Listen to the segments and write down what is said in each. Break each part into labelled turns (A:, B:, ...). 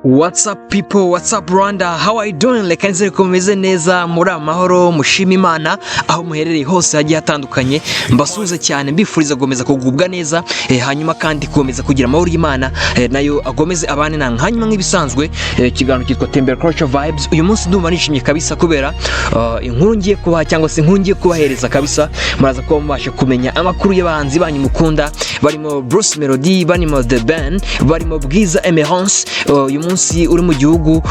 A: What's up people, what's up Rwanda, how are you doing? Like nzere kumeze neza muri amahoro mushima Imana aho muherereye hose hagiye hatandukanye, mbasuze cyane mbifuriza gomeza kugubwa neza, hanyuma kandi komeza kugira amahoro y'Imana nayo agomeze abane na hanyuma nk'ibisanzwe ikiganiro cyitwa Tembera Culture Vibes. Uyu munsi ndumva nishimye kabisa kubera inkuru ngiye kubaha cyangwa se inkuru ngiye kubahereza kabisa, muraza kuba mubasha kumenya amakuru y'abahanzi banyu mukunda barimo Bruce Melodie, barimo The Ben, barimo Bwiza Emerance. Uyu munsi uri mu gihugu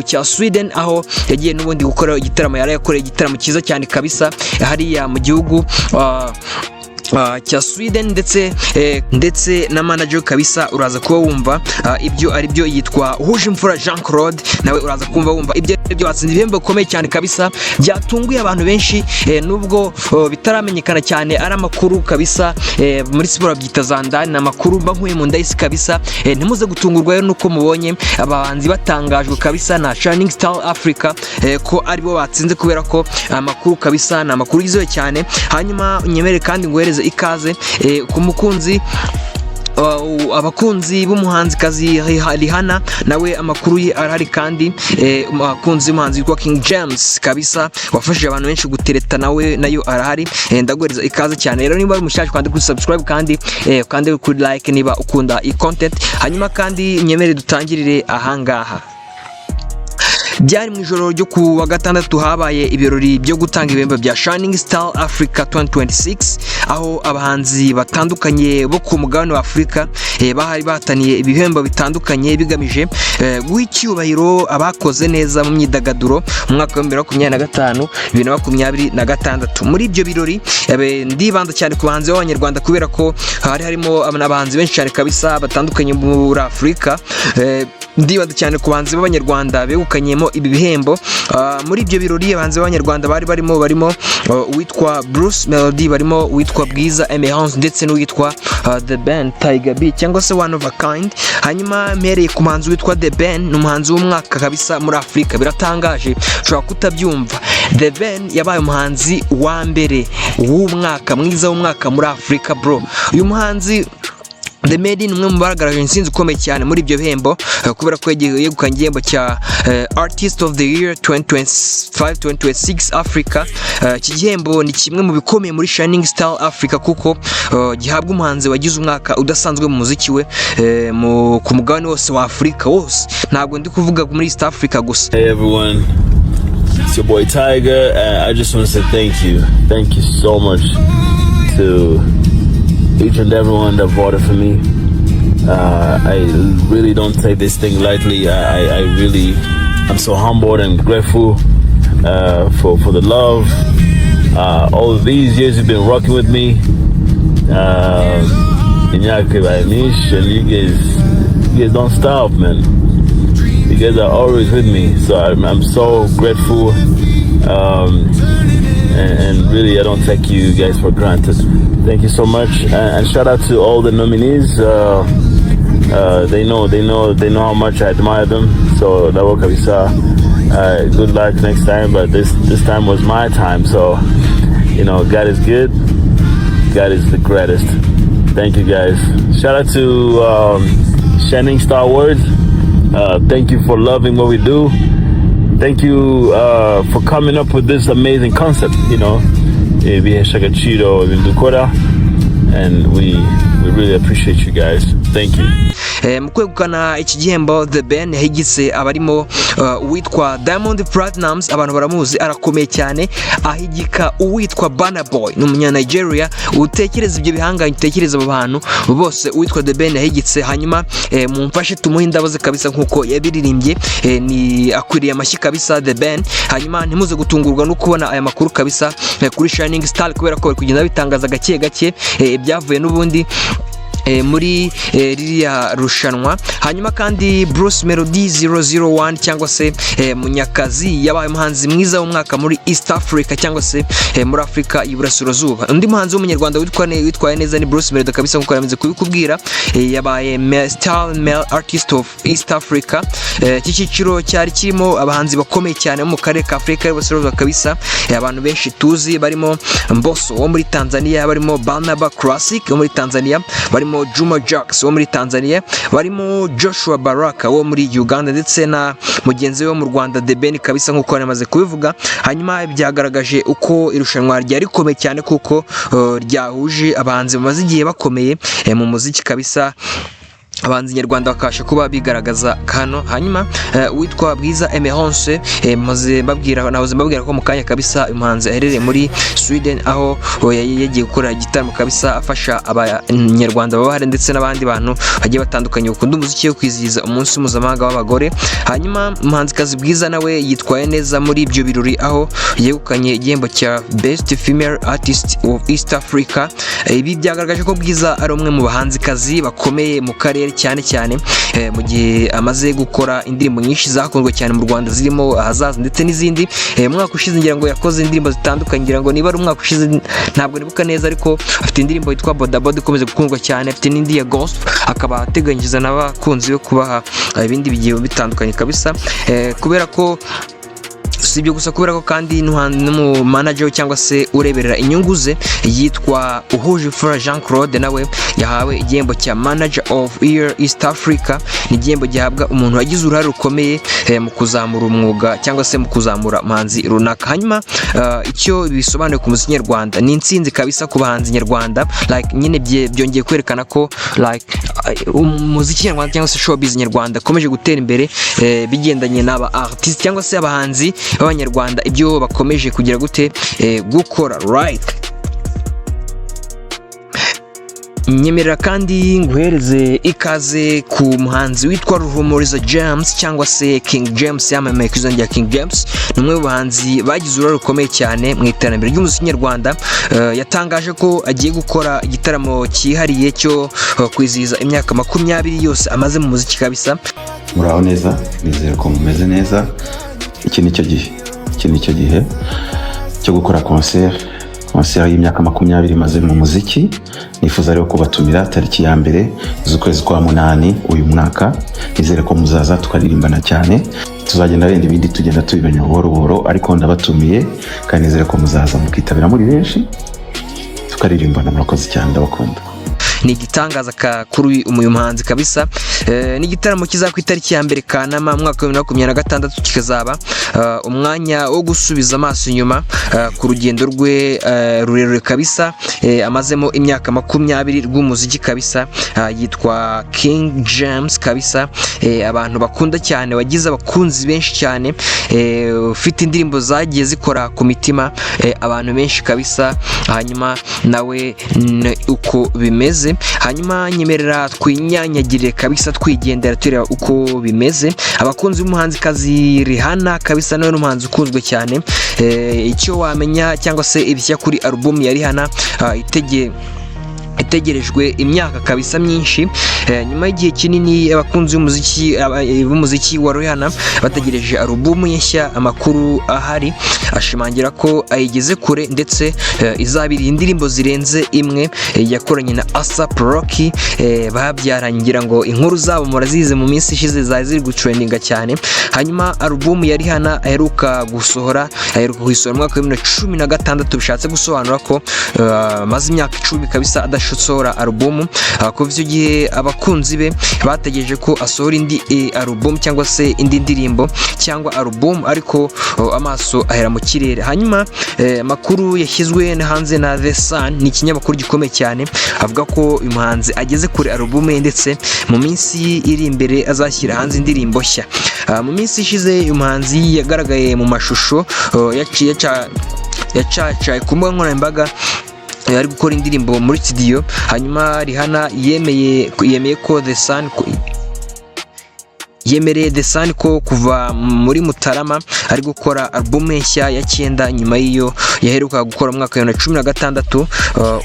A: cya Sweden aho yagiye n'ubundi gukora igitaramo, yarayakoreye igitaramo cyiza cyane kabisa hariya mu gihugu cya Sweden ndetse na manager kabisa. Uraza kuba wumva ibyo ari byo, yitwa Hujimfura Jean Claude, nawe uraza kumva wumva ibyo batsinze ibihembo bikomeye cyane kabisa byatunguye abantu benshi, nubwo bitaramenyekana cyane, ari amakuru kabisa muri siporo byita zandani, amakuru bankuye mu ndahisi kabisa. Ntimuze gutungurwa rero nuko mubonye abahanzi batangajwe kabisa na Shining Star Africa ko aribo batsinze, kubera ko amakuru kabisa na amakuru yizewe cyane. Hanyuma nyemere kandi ngwereze ikaze ku mukunzi abakunzi b'umuhanzi kazi Rihanna, nawe amakuru ye arahari, kandi abakunzi b'umuhanzi witwa King James kabisa wafashije abantu benshi gutereta nayo arahari. Ndagwereza ikaze cyane rero, niba ari mushyashya kandi kuri subscribe kandi kuri like niba ukunda iyi content. Hanyuma kandi nyemere dutangirire ahangaha. Byari mu ijoro ryo ku wa gatandatu habaye ibirori byo gutanga ibihembo bya Shining Star Africa 2026, aho abahanzi batandukanye bo ku mugabane wa Afurika bahari bahataniye ibihembo bitandukanye bigamije guha icyubahiro abakoze neza mu myidagaduro mu mwaka wa 2025 2026. Muri ibyo birori ndibanza cyane ku bahanzi b'Abanyarwanda kubera ko harimo abahanzi benshi cyane kabisa batandukanye muri Afurika. Ndibanza cyane ku bahanzi b'Abanyarwanda begukanyemo ibi bihembo. Muri ibyo birori abahanzi b'Abanyarwanda barimo uwitwa Bruce Melodie, barimo uwitwa Bwiza Emerance ndetse n'uwitwa The Ben Tiger B cyangwa se One of a Kind. Hanyuma mpereye ku muhanzi witwa The Ben, ni umuhanzi w'umwaka kabisa muri Afurika, biratangaje ushobora kutabyumva. The Ben yabaye umuhanzi wa mbere w'umwaka mwiza w'umwaka muri Afurika bro. Uyu muhanzi The Melodie ni umwe mu bagaragaje intsinzi ukomeye cyane muri ibyo bihembo, kubera ko yegukanye igihembo cya Artist of the Year 2025-2026 Africa. Iki gihembo ni kimwe mu bikomeye muri Shining Star Africa kuko gihabwa umuhanzi wagize umwaka udasanzwe mu muziki we ku mugabane wose wa Afurika wose, ntabwo ndi kuvuga muri East Africa gusa.
B: Hey everyone, it's your boy Tiger. I just want to say thank you so much to each and everyone that voted for me. I really don't take this thing lightly. I'm so humbled and grateful for the love. All of these years you've been rocking with me. And you guys don't stop, man. You guys are always with me, so I'm so grateful. And really, I don't take you guys for granted. Thank you so much, and shout out to all the nominees. They know how much I admire them. So that was kabisa. Good luck next time, but this time was my time. So God is good. God is the greatest. Thank you guys. Shout out to Shining Star Words. Thank you for loving what we do. Thank you for coming up with this amazing concept, and we really appreciate you guys. Thank you.
A: Mu kwegukana iki gihembo The Ben yahigitse abarimo uwitwa Diamond Platnumz, abantu baramuzi, arakomeye cyane, ahigika uwitwa Burna Boy, ni umunya Nigeria. Utekereza ibyo bihanganye, utekereza abo bantu bose uwitwa The Ben yahigitse. Hanyuma mumfashe tumuhe indabaze kabisa nkuko yabiririmbye, ni akwiriye amashyi kabisa The Ben. Hanyuma ntimuze gutungurwa no kubona aya makuru kabisa kuri Shining Star, kubera ko bari kugenda bitangaza gake gake ibyavuye n'ubundi muri ririya rushanwa. Hanyuma kandi Bruce Melodie 001 cyangwa se Munyakazi yabaye umuhanzi mwiza w'umwaka muri East Africa cyangwa se muri Afrika y'Iburasirazuba. Undi muhanzi w'umunyarwanda witwaye neza ni Bruce Melodie kabisa nkuko namaze kubikubwira, yabaye Star Male Artist of East Africa. Iki cyiciro cyari kirimo abahanzi bakomeye cyane mu karere ka Afrika y'Iburasirazuba kabisa, abantu benshi tuzi, barimo Mbosso wo muri Tanzania, barimo Barnaba Classic wo muri Tanzania, barimo barimo Juma Jux wo muri Tanzania, barimo Joshua Baraka wo muri Uganda ndetse na mugenzi we wo mu Rwanda The Ben kabisa nkuko namaze kubivuga. Hanyuma byagaragaje uko irushanwa ryari rikomeye cyane kuko ryahuje abahanzi bamaze igihe bakomeye mu muziki kabisa, abahanzi nyarwanda bakasha kuba bigaragaza hano. Hanyuma witwa Bwiza Emerance maze mbabwira ko mu kanya kabisa umuhanzi aherereye muri Sweden, aho yagiye gukora igitaramo kabisa afasha abanyarwanda babahari ndetse n'abandi bantu bagiye batandukanye bakunda umuziki wo kwizihiza umunsi mpuzamahanga w'abagore. Hanyuma umuhanzikazi Bwiza nawe yitwaye neza muri ibyo birori, aho yegukanye igihembo cya Best Female Artist of East Africa. Ibi byagaragaje ko Bwiza ari umwe mu bahanzikazi bakomeye mu karere cyane mu gihe amaze gukora indirimbo nyinshi zakunzwe cyane mu Rwanda zirimo Ahazaza ndetse n'izindi. Umwaka ushize ngira ngo yakoze indirimbo zitandukanye, ngira ngo niba ari umwaka ushize ntabwo nibuka neza, ariko afite indirimbo yitwa Boda Boda ikomeze gukundwa cyane, afite n'indi ya Gospel, akaba ateganyiriza n'abakunzi be kubaha ibindi bigiye bitandukanye kabisa, kubera ko si ibyo gusa, kubera ko kandi n'umu manager cyangwa se ureberera inyungu ze yitwa Uhuje Fura Jean Claude, nawe yahawe igihembo cya Manager of Year East Africa. Ni igihembo gihabwa umuntu wagize uruhare rukomeye mu kuzamura umwuga cyangwa se mu kuzamura umuhanzi runaka. Hanyuma icyo bisobanuye ku muziki nyarwanda ni intsinzi kabisa ku bahanzi nyarwanda, like nyine byongeye kwerekana ko like umuziki nyarwanda cyangwa se showbiz nyarwanda komeje gutera imbere bigendanye n'aba artist cyangwa se abahanzi b'abanyarwanda, ibyo bakomeje kugira gute gukora right. Nyemerera kandi nguhereze ikaze ku muhanzi witwa Ruhumuriza James cyangwa se King James, yamamaye ku izina rya King James. Ni umwe mu bahanzi bagize uruhare rukomeye cyane mu iterambere ry'umuziki nyarwanda. Yatangaje ko agiye gukora igitaramo cyihariye cyo kwizihiza imyaka 20 yose amaze mu muziki kabisa.
C: Muraho neza, nizere ko mumeze neza. Iki nicyo gihe cyo gukora concert y'imyaka 20 maze mu muziki. Nifuza rero kubatumira tariki ya mbere z'ukwezi kwa 8 uyu mwaka. Nizere ko muzaza tukaririmbana cyane, tuzagenda wenda ibindi tugenda tubimenya buhoro, ariko ndabatumiye kandi nizere ko muzaza mukitabira muri benshi tukaririmbana. Murakoze cyane, ndabakunda.
A: Ni igitangaza kuri uyu muhanzi kabisa. Ni igitaramo kiza ku itariki ya mbere Kanama mwaka wa 2026, kikazaba umwanya wo gusubiza amaso inyuma ku rugendo rwe rurerure kabisa amazemo imyaka 20 rw'umuziki kabisa. Yitwa King James kabisa, abantu bakunda cyane, wagize abakunzi benshi cyane, ufite indirimbo zagiye zikora ku mitima abantu benshi kabisa. Hanyuma nawe uko bimeze, hanyuma nyemerera twinyanyagire kabisa, twigendera tureba uko bimeze. Abakunzi b'umuhanzikazi Rihanna kabisa, nawe n'umuhanzi ukunzwe cyane. Icyo wamenya cyangwa se ibishya kuri album ya Rihanna itegerejwe imyaka kabisa myinshi. Nyuma y'igihe kinini abakunzi b'umuziki wa Rihanna bategereje album nshya, amakuru ahari ashimangira ko ayigeze kure ndetse izabiri indirimbo zirenze imwe yakoranye na ASAP Rocky. Babyarangira ngo inkuru zabo murazize mu minsi ishize ziri gutrendinga cyane. Hanyuma album ya Rihanna aheruka kuyisohora mu mwaka wa 2016, bishatse gusobanura ko maze imyaka 10 kabisa adashobora album. Kuva icyo gihe abakunzi be bategereje ko asohora indi album cyangwa se indi ndirimbo cyangwa album, ariko amaso ahera mu kirere. Hanyuma makuru yashyizwe hanze na The Sun, ni ikinyamakuru gikomeye cyane, avuga ko uyu muhanzi ageze kuri album ndetse mu minsi iri imbere azashyira hanze indirimbo nshya. Mu minsi ishize uyu muhanzi yagaragaye mu mashusho yacacaye ku mbuga nkoranyambaga, ari gukora indirimbo muri studio. Hanyuma Rihanna yemeye ko yemereye The Sun ko kuva muri Mutarama ari gukora album nshya ya 9 nyuma y'iyo yaheruka gukora mu mwaka wa 2016.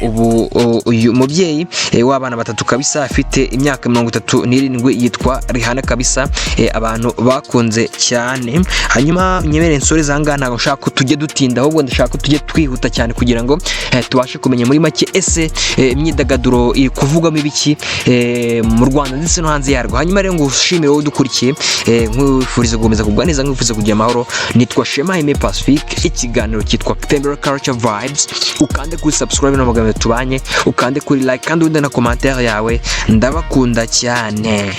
A: Ubu uyu mubyeyi w'abana batatu kabisa afite imyaka 37 yitwa Rihanna kabisa, abantu bakunze cyane. Hanyuma nyemere nsore zanga ntago nshaka ko tujye dutinda, ahubwo ndashaka ko tujye twihuta cyane kugira ngo tubashe kumenya muri make ese imyidagaduro iri kuvugamo ibiki mu Rwanda ndetse no hanze yarwo. Hanyuma rero ngo ushimire wowe wankurikiye, nkwifuriza gukomeza kugwa neza, nkwifuriza kugira amahoro. Nitwa Shema Aime Pacifique, ikiganiro cyitwa Tembera Culture Vibes. Ukande kuri subscribe n'amagambo tubanye, ukande kuri like kandi wende na commentaire yawe. Ndabakunda cyane.